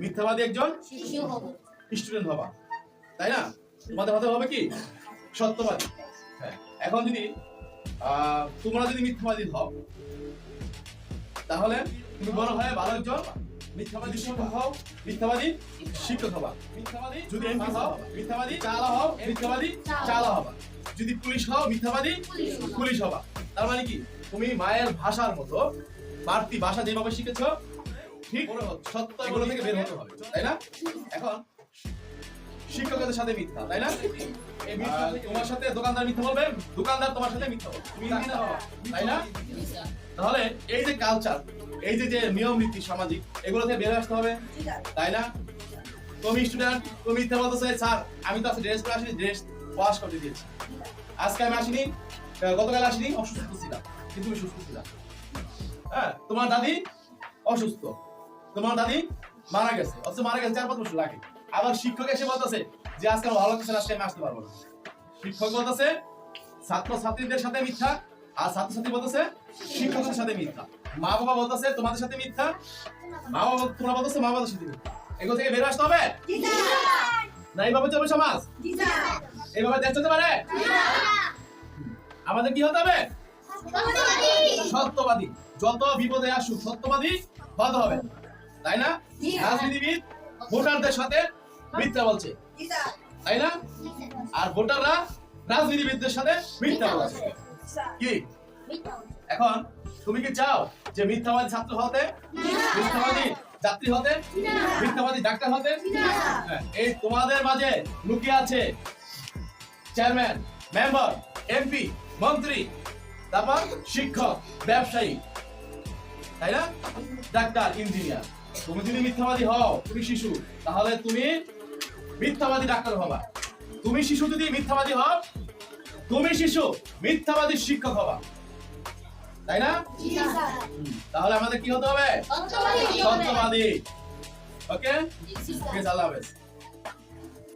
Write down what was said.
মিথ্যাবাদী একজন শিশু হব। স্টুডেন্ট হবা, তাই না? তোমাদের হতে হবে কি সত্যবাদী। হ্যাঁ, এখন যদি তোমরা যদি মিথ্যাবাদী হও তাহলে তুমি বড় হয়ে ভালো একজন মিথ্যাবাদী শিক্ষক হও, মিথ্যাবাদী শিক্ষক হবা। মিথ্যাবাদী যদি এমপি হও, মিথ্যাবাদী চালা হও, মিথ্যাবাদী চালা হবা। যদি পুলিশ হও, মিথ্যাবাদী পুলিশ হবা। তার মানে কি তুমি মায়ের ভাষার মতো বাড়তি ভাষা যেভাবে শিখেছো ঠিক সত্য এগুলো থেকে বের হতে হবে, তাই না? এখন শিক্ষকদের সাথে মিথ্যা, তাই না? এই মিথ্যা তোমার সাথে দোকানদার মিথ্যা বলবে, দোকানদার তোমার সাথে মিথ্যা বলবে, তুমি মিথ্যা হবা, তাই না? তাহলে এই যে কালচার, এই যে নিয়ম নীতি সামাজিক, এগুলো থেকে বের আসতে হবে, তাই না? তুমি স্টুডেন্ট, তুমি মিথ্যা বলতেছো, স্যার আমি তো আজকে ড্রেস পরে আসিনি, ড্রেস ওয়াশ করতে দিয়েছি। আজকে আমি আসিনি, গতকাল আসিনি, অসুস্থ ছিলাম, কিন্তু তুমি সুস্থ ছিলাম। হ্যাঁ, তোমার দাদি অসুস্থ, তোমার দাদি মারা গেছে, অথচ মারা গেছে 4-5 বছর লাগে। আবার শিক্ষক এসে বলতেছে যে আজকে আমার ভালো লাগছে না, আজকে আমি আসতে পারবো না। শিক্ষক বলতেছে ছাত্র ছাত্রীদের সাথে মিথ্যা, আর ছাত্রছাত্রী বলতেছে শিক্ষকদের সাথে মিথ্যা। মা বাবা বলতেছে তোমাদের সাথে মিথ্যা, মা বাবা তোমরা বলতেছে মা বাবার সাথে মিথ্যা। এগুলো থেকে বের আসতে হবে না? এইভাবে চলবে সমাজ? এইভাবে দেশ চলতে পারে? আমাদের কি হতে হবে? সত্যবাদী। যত বিপদে আসুক সত্যবাদী হতে হবে, তাই না? রাজনীতিবিদ ভোটারদের সাথে মিথ্যা বলছে, তাই না? আর ভোটাররা রাজনীতিবিদদের সাথে মিথ্যা বলছে। কি এখন তুমি কি চাও যে মিথ্যাবাদী ছাত্র হতে, মিথ্যাবাদী যাত্রী হতে, মিথ্যাবাদী ডাক্তার হতে? এই তোমাদের মাঝে লুকিয়ে আছে চেয়ারম্যান, মেম্বার, এমপি, মন্ত্রী, তারপর শিক্ষক, ব্যবসায়ী, তাই না? Doctor, engineer. তুমি যদি মিথ্যাবাদী হও, তুমি শিশু, তাহলে তুমি মিথ্যাবাদী ডাক্তার হবা। তুমি শিশু যদি মিথ্যাবাদী হও, তুমি শিশু মিথ্যাবাদী শিক্ষক হবা, তাই না? তাহলে আমাদের কি হতে হবে? সত্যবাদী। ওকে, আল্লাহ হাফেজ।